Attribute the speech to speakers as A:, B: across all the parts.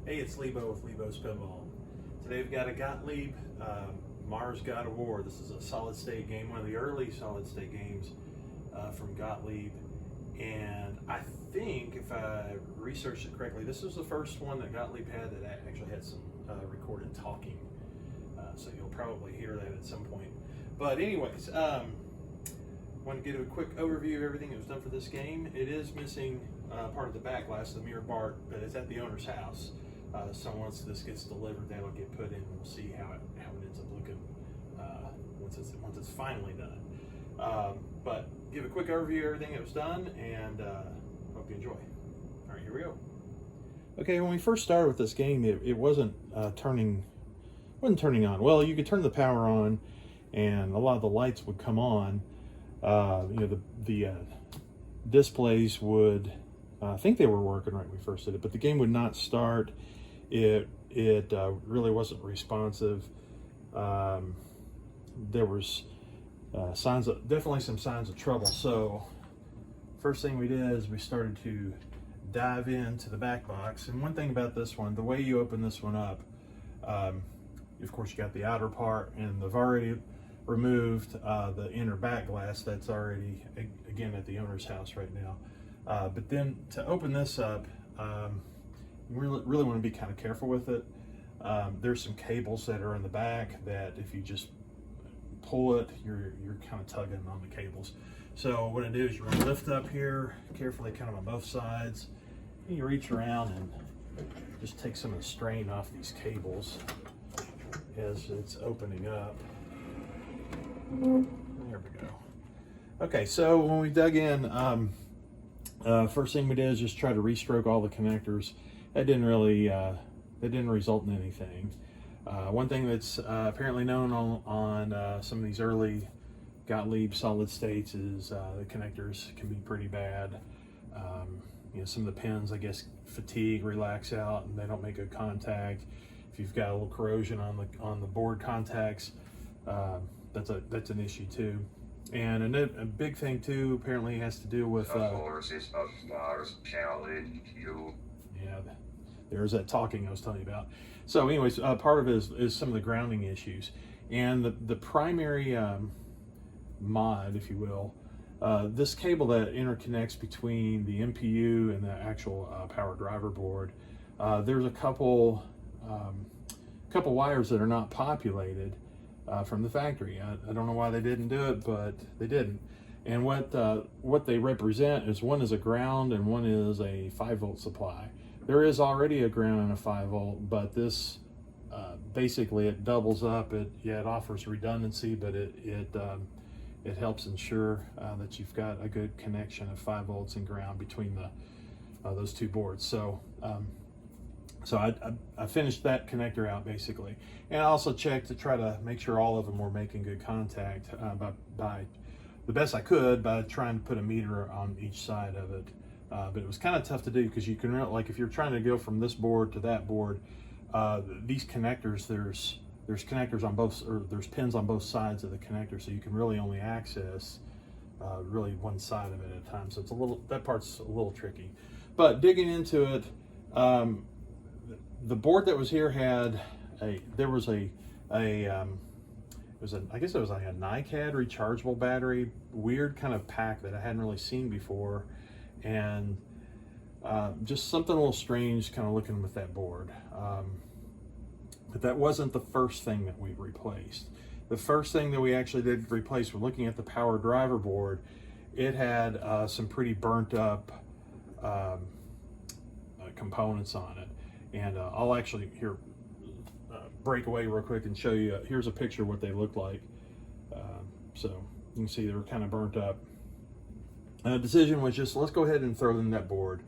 A: Hey, it's Lebo with Lebo's Pinball. Today we've got a Gottlieb Mars God of War. This is a solid state game, one of the early solid state games from Gottlieb. And I think, if I researched it correctly, this was the first one that Gottlieb had that actually had some recorded talking. So you'll probably hear that at some point. But anyways, want to give a quick overview of everything that was done for this game. It is missing part of the back glass, the mirror bar, but it's at the owner's house. So once this gets delivered, that'll get put in, and we'll see how it ends up looking once it's finally done. But give a quick overview of everything that was done, and hope you enjoy. All right, here we go. Okay, when we first started with this game, it wasn't turning on. Well, you could turn the power on, and a lot of the lights would come on. The displays would. I think they were working right when we first did it, but the game would not start. It really wasn't responsive. There was definitely some signs of trouble. So first thing we did is we started to dive into the back box. And one thing about this one, the way you open this one up, of course you got the outer part, and they've already removed the inner back glass that's already, again, at the owner's house right now. But then to open this up, you really want to be kind of careful with it. There's some cables that are in the back that if you just pull it, you're kind of tugging on the cables. So what I do is you want to lift up here carefully, kind of on both sides, and you reach around and just take some of the strain off these cables as it's opening up. There we go. Okay, so when we dug in, first thing we did is just try to restroke all the connectors. That didn't really, that didn't result in anything. One thing that's apparently known on some of these early Gottlieb solid states is the connectors can be pretty bad. Some of the pins, I guess, fatigue, relax out, and they don't make good contact. If you've got a little corrosion on the board contacts, that's an issue too. And a big thing too apparently has to do with yeah, there's that talking I was telling you about. So anyways, part of it is some of the grounding issues, and the primary mod, if you will, this cable that interconnects between the MPU and the actual power driver board, there's a couple wires that are not populated from the factory. I don't know why they didn't do it, but they didn't. And what they represent is, one is a ground and one is a 5-volt supply. There is already a ground and a 5-volt, but this basically it doubles up. It offers redundancy, but it helps ensure that you've got a good connection of 5 volts and ground between those two boards. So I finished that connector out basically, and I also checked to try to make sure all of them were making good contact by the best I could by trying to put a meter on each side of it. But it was kind of tough to do because you can, like, if you're trying to go from this board to that board, these connectors, there's connectors on both, or there's pins on both sides of the connector, so you can really only access really one side of it at a time. So that part's a little tricky. But digging into it, the board that was here had I guess it was like a NiCad rechargeable battery, weird kind of pack that I hadn't really seen before, and just something a little strange kind of looking with that board. But that wasn't the first thing that we replaced. The first thing that we actually did replace, we're looking at the power driver board. It had some pretty burnt up components on it. And I'll actually break away real quick and show you. Here's a picture of what they look like. So you can see they were kind of burnt up. The decision was just, let's go ahead and throw in that board.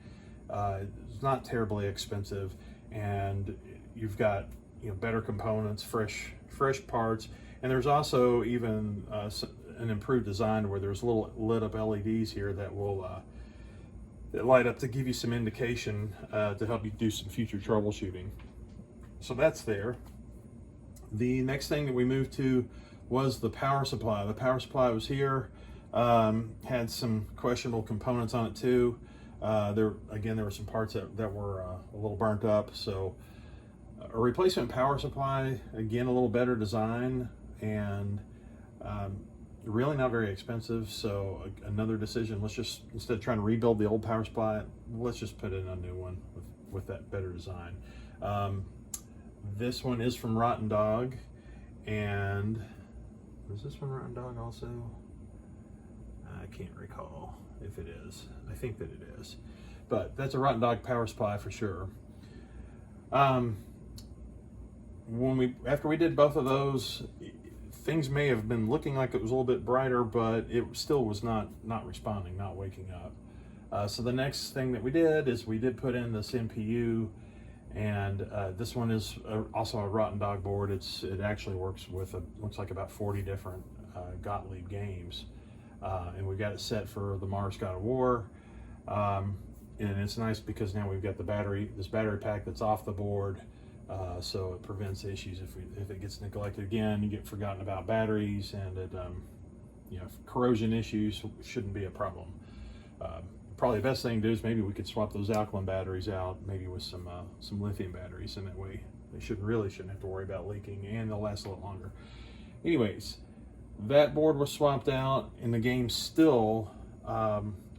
A: It's not terribly expensive, and you've got better components, fresh parts, and there's also even an improved design where there's little lit up LEDs here that will that light up to give you some indication to help you do some future troubleshooting. So that's there. The next thing that we moved to was the power supply. The power supply was here, had some questionable components on it too. There were some parts that were a little burnt up. So a replacement power supply, again, a little better design, and really not very expensive. So another decision, let's just, instead of trying to rebuild the old power supply, let's just put in a new one with that better design. This one is from Rotten Dog, and is this one Rotten Dog also? I can't recall if it is. I think that it is, but that's a Rotten Dog power supply for sure. After we did both of those, things may have been looking like it was a little bit brighter, but it still was not responding, not waking up. So the next thing that we did is we did put in this MPU, and this one is also a Rotten Dog board. It actually works with looks like about 40 different Gottlieb games, and we've got it set for the Mars God of War. And it's nice because now we've got this battery pack that's off the board, so it prevents issues if it gets neglected again. You get forgotten about batteries, and it corrosion issues shouldn't be a problem. Probably the best thing to do is maybe we could swap those alkaline batteries out, maybe with some lithium batteries, and that way they shouldn't have to worry about leaking, and they'll last a little longer. Anyways, that board was swapped out, and the game still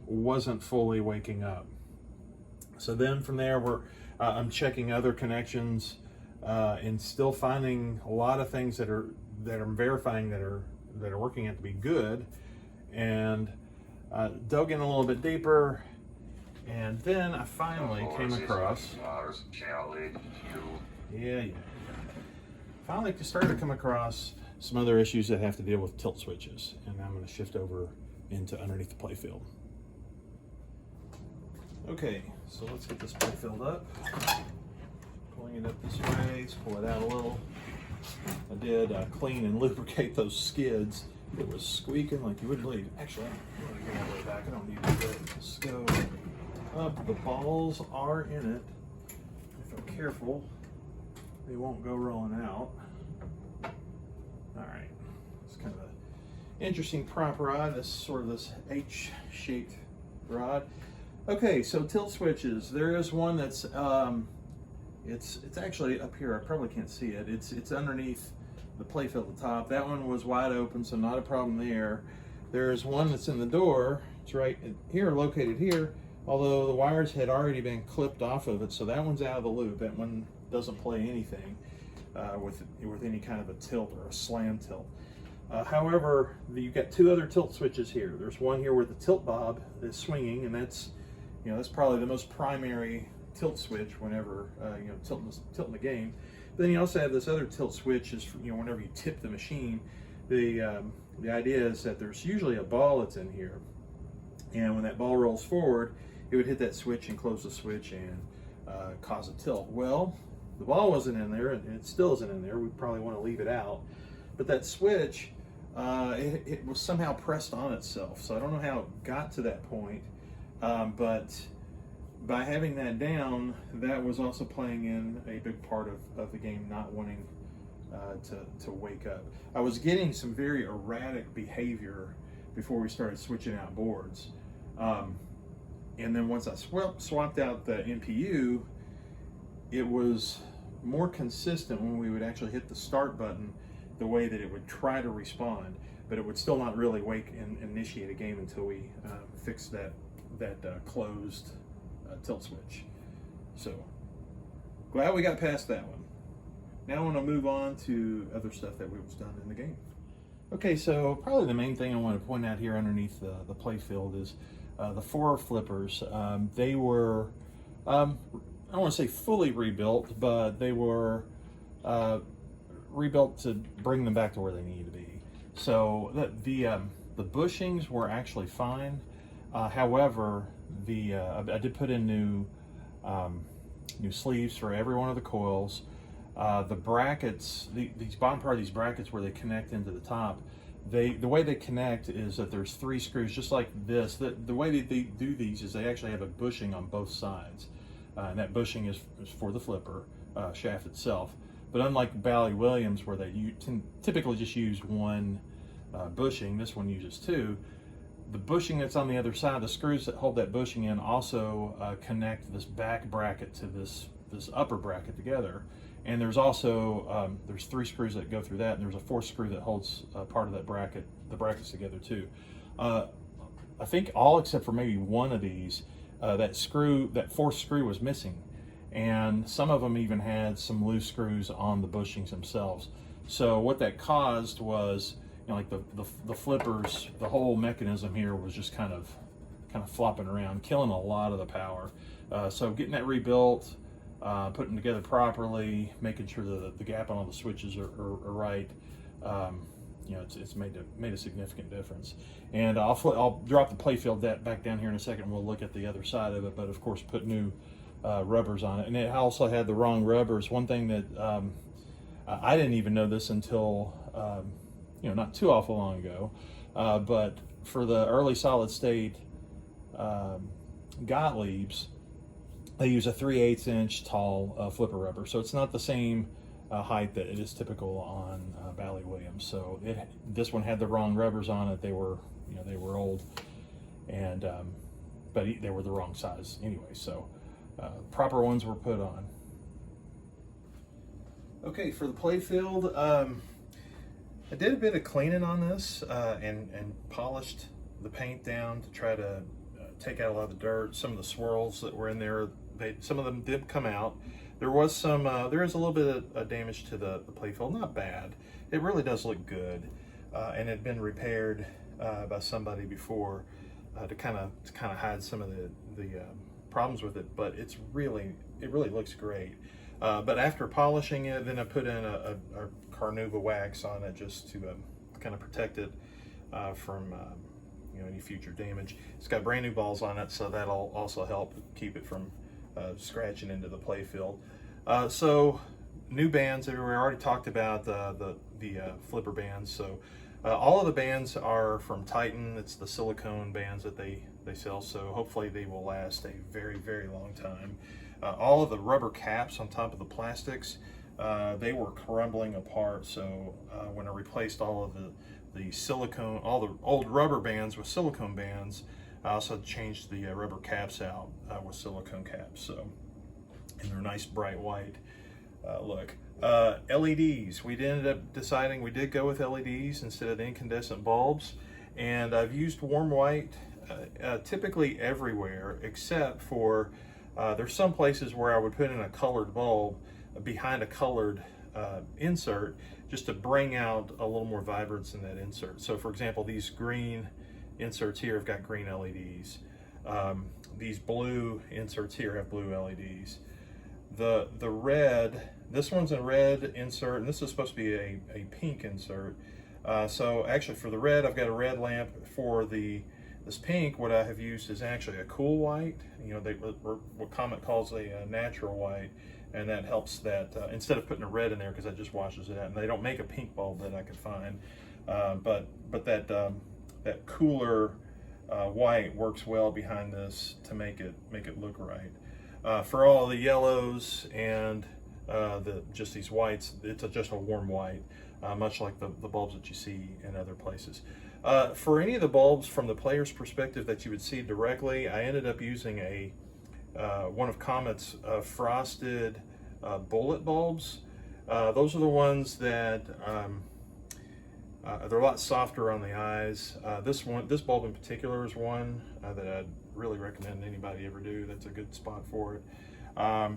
A: wasn't fully waking up. So then from there, I'm checking other connections, and still finding a lot of things that I'm verifying that are working out to be good, and dug in a little bit deeper, and then I finally came across. Finally started to come across some other issues that have to deal with tilt switches, and I'm going to shift over into underneath the playfield. Okay, so let's get this playfield up. Pulling it up this way, let's pull it out a little. I did clean and lubricate those skids. It was squeaking like you wouldn't believe. Actually, I'm going to get all the way back. I don't need to do it. Let's go up. The balls are in it. If I'm careful, they won't go rolling out. All right. It's kind of an interesting prop rod. This sort of this H-shaped rod. Okay, so tilt switches. There is one that's it's actually up here. I probably can't see it. It's underneath the playfield at the top. That one was wide open, so not a problem there. There's one that's in the door. It's right here, located here, although the wires had already been clipped off of it, so that one's out of the loop. That one doesn't play anything with any kind of a tilt or a slam tilt. However, you've got two other tilt switches here. There's one here where the tilt bob is swinging, and that's probably the most primary tilt switch whenever tilting the game. But then you also have this other tilt switch is whenever you tip the machine. The idea is that there's usually a ball that's in here, and when that ball rolls forward, it would hit that switch and close the switch and cause a tilt. Well, the ball wasn't in there, and it still isn't in there. We probably want to leave it out, but that switch it was somehow pressed on itself. So I don't know how it got to that point, but by having that down, that was also playing in a big part of the game not wanting to wake up. I was getting some very erratic behavior before we started switching out boards. And then once I swapped out the MPU, it was more consistent when we would actually hit the start button, the way that it would try to respond, but it would still not really wake and initiate a game until we fixed that closed tilt switch. So glad we got past that one. Now I want to move on to other stuff that was done in the game. Okay, so probably the main thing I want to point out here underneath the playfield is the 4 flippers. They were, I don't want to say fully rebuilt, but they were rebuilt to bring them back to where they need to be. So the bushings were actually fine. However, I did put in new sleeves for every one of the coils. The brackets, these bottom part of these brackets where they connect into the top, the way they connect is that there's 3 screws just like this. The way that they do these is they actually have a bushing on both sides, and that bushing is for the flipper shaft itself. But unlike Bally Williams, where they typically just use one bushing, this one uses 2. the bushing that's on the other side, the screws that hold that bushing in also connect this back bracket to this upper bracket together. And there's also, there's 3 screws that go through that, and there's a 4th screw that holds part of that bracket, the brackets together too. I think all except for maybe one of these, that 4th screw was missing. And some of them even had some loose screws on the bushings themselves. So what that caused was, you know, like the flippers, the whole mechanism here was just kind of flopping around, killing a lot of the power. So getting that rebuilt, putting together properly, making sure that the gap on all the switches are right. You know, it's made a significant difference. And I'll drop the Playfield back down here in a second, and we'll look at the other side of it. But of course, put new rubbers on it, and it also had the wrong rubbers. One thing that I didn't even know this until you know, not too awful long ago, but for the early solid state Gottliebs, they use a 3/8 inch tall flipper rubber, so it's not the same height that it is typical on Bally Williams. So this one had the wrong rubbers on it. They were, you know, they were old, and but they were the wrong size anyway. So proper ones were put on. Okay, for the Playfield, I did a bit of cleaning on this and polished the paint down to try to take out a lot of the dirt. Some of the swirls that were in there, some of them did come out. There was some, there is a little bit of damage to the Playfield, not bad. It really does look good, and it had been repaired by somebody before to kind of hide some of the problems with it. But it really looks great. But after polishing it, then I put in a Carnauba wax on it just to kind of protect it from you know, any future damage. It's got brand new balls on it, so that'll also help keep it from scratching into the Playfield. So new bands everywhere. I already talked about the flipper bands. So all of the bands are from Titan. It's the silicone bands that they sell, so hopefully they will last a very long time. All of the rubber caps on top of the plastics, they were crumbling apart, so when I replaced all of the silicone, all the old rubber bands with silicone bands, I also changed the rubber caps out with silicone caps. So, and they're nice bright white look. LEDs, we ended up deciding we did go with LEDs instead of the incandescent bulbs, and I've used warm white typically everywhere except for there's some places where I would put in a colored bulb behind a colored insert just to bring out a little more vibrance in that insert. So for example, these green inserts here have got green LEDs. These blue inserts here have blue LEDs. The red, this one's a red insert, and this is supposed to be a pink insert. So actually for the red, I've got a red lamp. For this pink, what I have used is actually a cool white, you know, what Comet calls a natural white, and that helps that, instead of putting a red in there, because that just washes it out, and they don't make a pink bulb that I could find, but that cooler white works well behind this to make it look right. For all the yellows and just these whites, it's just a warm white, much like the bulbs that you see in other places. For any of the bulbs from the player's perspective that you would see directly, I ended up using one of Comet's frosted bullet bulbs. Those are the ones that they're a lot softer on the eyes. This bulb in particular is one that I'd really recommend anybody ever do. That's a good spot for it. I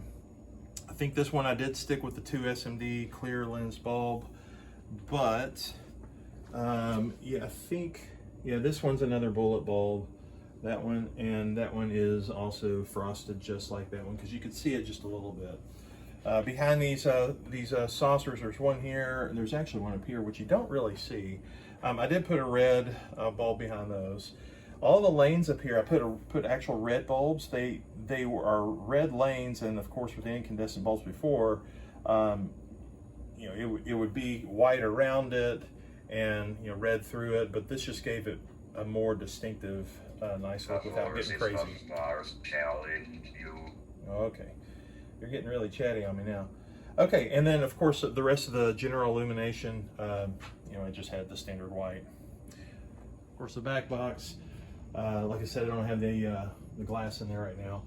A: think this one I did stick with the 2 SMD clear lens bulb, but yeah, I think, yeah, this one's another bullet bulb, that one, and that one is also frosted just like that one, because you could see it just a little bit. Behind these saucers, there's one here, and there's actually one up here, which you don't really see. I did put a red bulb behind those. All the lanes up here, I put actual red bulbs. They are red lanes, and of course with the incandescent bulbs before, you know, it would be white around it and, you know, red through it, but this just gave it a more distinctive, nice look without getting crazy. Okay, you're getting really chatty on me now. Okay, and then of course the rest of the general illumination, you know, it just had the standard white. Of course, the back box. Like I said, I don't have the glass in there right now,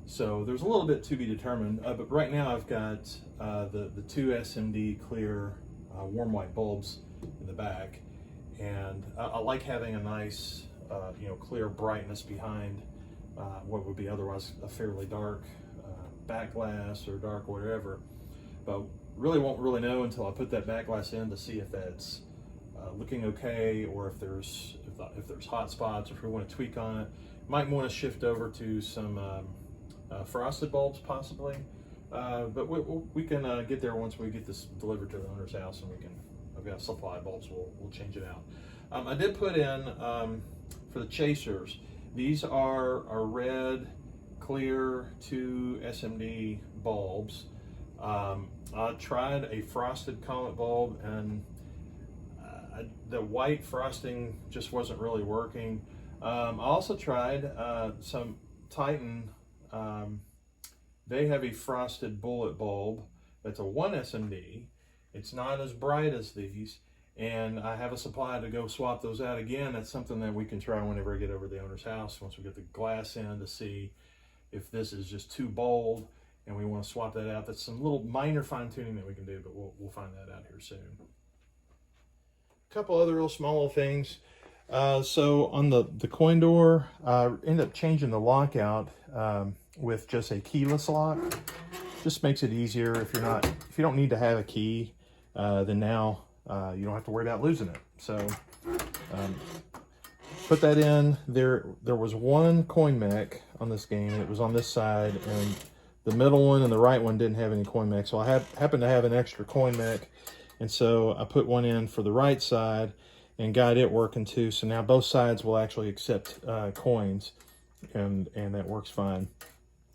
A: so there's a little bit to be determined. But right now I've got the two SMD clear warm white bulbs in the back, and I like having a nice clear brightness behind what would be otherwise a fairly dark back glass or dark whatever. But really won't really know until I put that back glass in to see if that's looking okay, or if there's hot spots, or if we want to tweak on it. Might want to shift over to some frosted bulbs possibly, but we can get there once we get this delivered to the owner's house, and I've got supply bulbs. We'll change it out. I did put in for the chasers. These are red clear 2 SMD bulbs. I tried a frosted comet bulb, and the white frosting just wasn't really working. I also tried some Titan. They have a frosted bullet bulb that's a 1 SMD. It's not as bright as these, and I have a supply to go swap those out again. That's something that we can try whenever I get over to the owner's house, once we get the glass in, to see if this is just too bold and we want to swap that out. That's some little minor fine tuning that we can do, but we'll find that out here soon. A couple other real small things. So on the coin door, I ended up changing the lockout with just a keyless lock. Just makes it easier if you don't need to have a key. Then now you don't have to worry about losing it. So put that in. There was one coin mech on this game. It was on this side, and the middle one and the right one didn't have any coin mech. So I happened to have an extra coin mech, and so I put one in for the right side and got it working too. So now both sides will actually accept coins, and that works fine.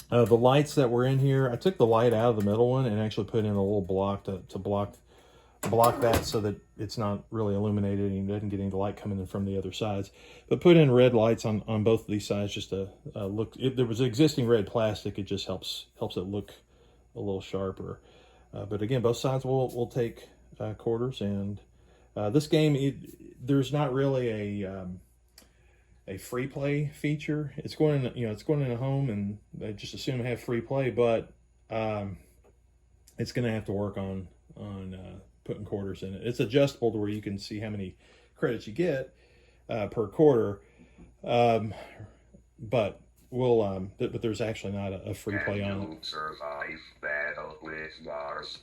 A: The lights that were in here, I took the light out of the middle one and actually put in a little block to block that, so that it's not really illuminated and doesn't get any light coming in from the other sides. But put in red lights on both of these sides just to look. There was existing red plastic. It just helps it look a little sharper. But again, both sides will take quarters. And this game, there's not really a free play feature. It's going in a home, and I just assume I have free play, but it's going to have to work on putting quarters in it. It's adjustable to where you can see how many credits you get per quarter, but but there's actually not a free play on it.
B: Survive battle with Mars.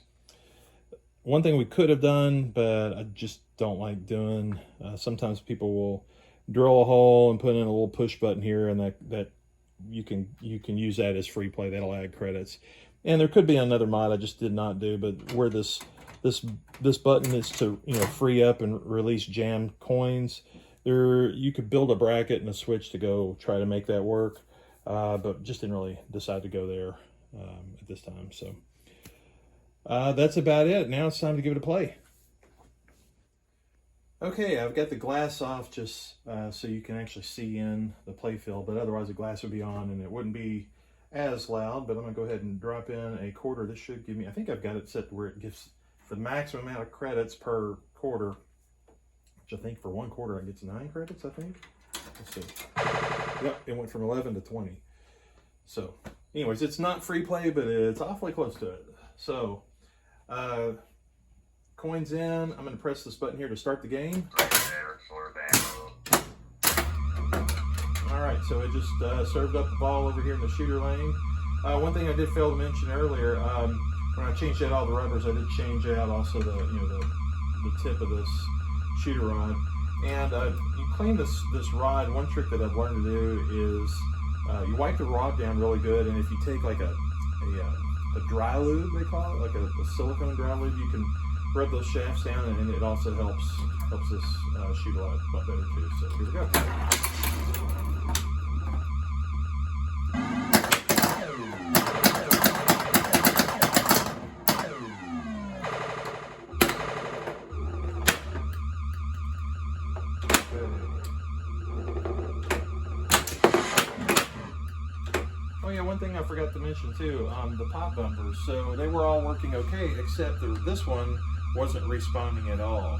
A: One thing we could have done, but I just don't like doing, sometimes people will drill a hole and put in a little push button here, and that you can use that as free play. That'll add credits. And there could be another mod I just did not do, but where this button is to free up and release jammed coins, you could build a bracket and a switch to go try to make that work, but just didn't really decide to go there at this time. So that's about it. Now it's time to give it a play. Okay, I've got the glass off just so you can actually see in the playfield, but otherwise the glass would be on and it wouldn't be as loud. But I'm going to go ahead and drop in a quarter. This should give me, I think I've got it set to where it gives the maximum amount of credits per quarter, which I think for one quarter I get 9 credits, I think. Let's see. Yep, it went from 11 to 20. So anyways, it's not free play, but it's awfully close to it. So coins in. I'm going to press this button here to start the game. All right, so it just served up the ball over here in the shooter lane. One thing I did fail to mention earlier, when I changed out all the rubbers, I did change out also the tip of this shooter rod. And you clean this rod. One trick that I've learned to do is you wipe the rod down really good, and if you take like a dry lube, they call it, like a silicone dry lube, you can rub those shafts down, and it also helps this shoot a lot better too. So here we go. Oh yeah, one thing I forgot to mention too, the pop bumpers. So they were all working okay, except this one wasn't responding at all.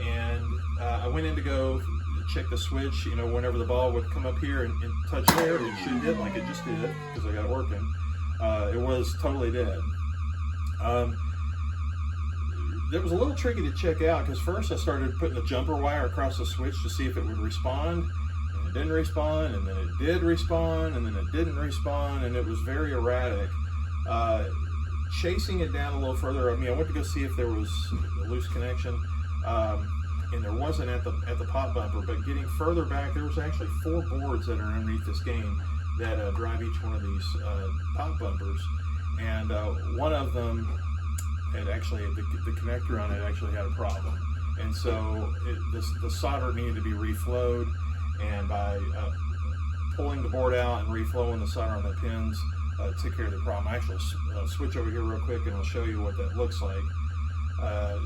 A: And I went in to go check the switch, you know, whenever the ball would come up here and touch there, it should hit like it just did, because I got it working. It was totally dead. It was a little tricky to check out, because first I started putting the jumper wire across the switch to see if it would respond, and it didn't respond, and then it did respond, and then it didn't respond, and it was very erratic. Chasing it down a little further, I went to go see if there was a loose connection, and there wasn't at the pop bumper, but getting further back, there was actually 4 boards that are underneath this game that drive each one of these pop bumpers, and one of them, and actually the connector on it actually had a problem, and so the solder needed to be reflowed, and by pulling the board out and reflowing the solder on the pins, took care of the problem. I actually switch over here real quick and I'll show you what that looks like.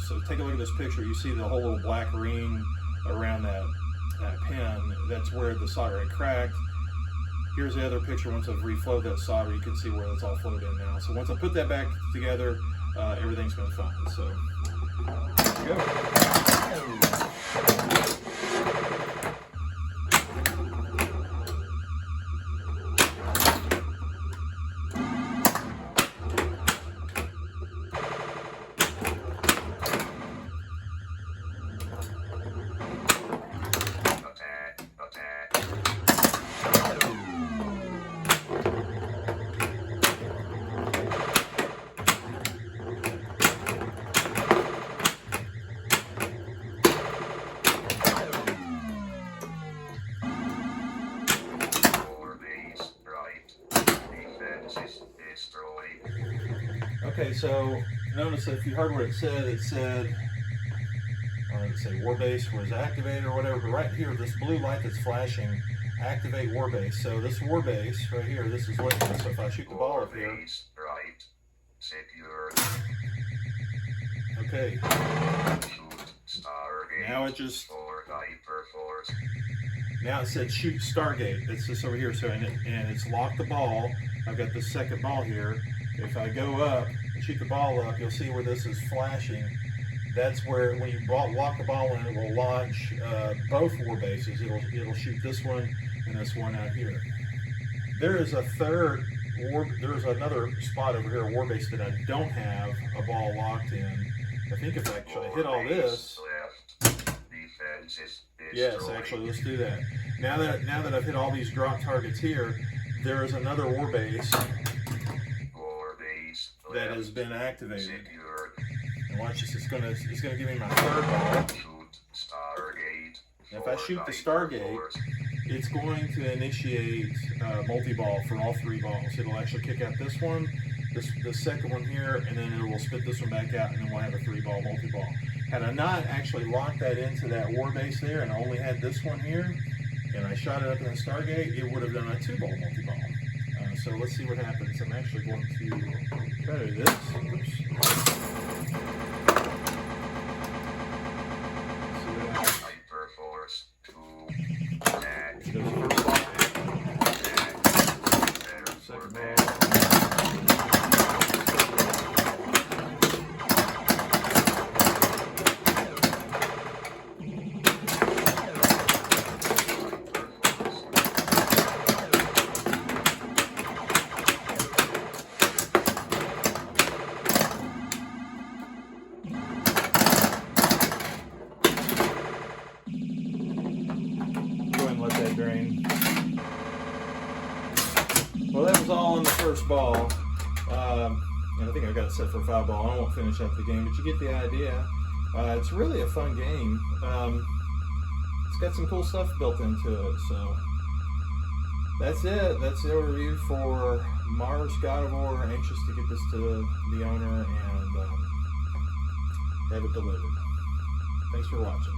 A: So take a look at this picture. You see the whole little black ring around that pin. That's where the solder had cracked. Here's the other picture. Once I've reflowed that solder, you can see where it's all flowed in now. So once I put that back together, everything's been fine. So there you go. Okay, so notice if you heard what it said, let's say Warbase was activated or whatever, but right here, this blue light that's flashing, activate Warbase. So this Warbase right here, this is what it is. So if I shoot the ball up here.
B: Right. Secure.
A: Okay.
B: Stargate.
A: Now it just.
B: For hyperforce.
A: Now it said shoot Stargate. It's this over here. So and it's locked the ball. I've got the second ball here. If I go up and shoot the ball up, you'll see where this is flashing. That's where when you lock the ball in, it will launch both Warbases. It'll shoot this one and this one out here. There is a there's another spot over here, a Warbase, that I don't have a ball locked in. I think if I actually hit all this. Yes, actually, let's do that. Now that I've hit all these drop targets here, there is another Warbase that has been activated. And watch this, it's gonna give me my third ball. Now if I shoot the Stargate, it's going to initiate multi-ball for all 3 balls. It'll actually kick out this one, the second one here, and then it will spit this one back out, and then we'll have a 3-ball multi-ball. Had I not actually locked that into that Warbase there, and I only had this one here, and I shot it up in the Stargate, it would have done a 2-ball multi-ball. So let's see what happens. I'm actually going to try to do this. Oops.
B: Hyperforce 2.
A: Second ball. Drain. Well, that was all in the first ball, and I think I got it set for a 5-ball. I won't finish up the game, but you get the idea. It's really a fun game. It's got some cool stuff built into it. So that's it. That's the overview for Mars God of War. Anxious to get this to the owner and have it delivered. Thanks for watching.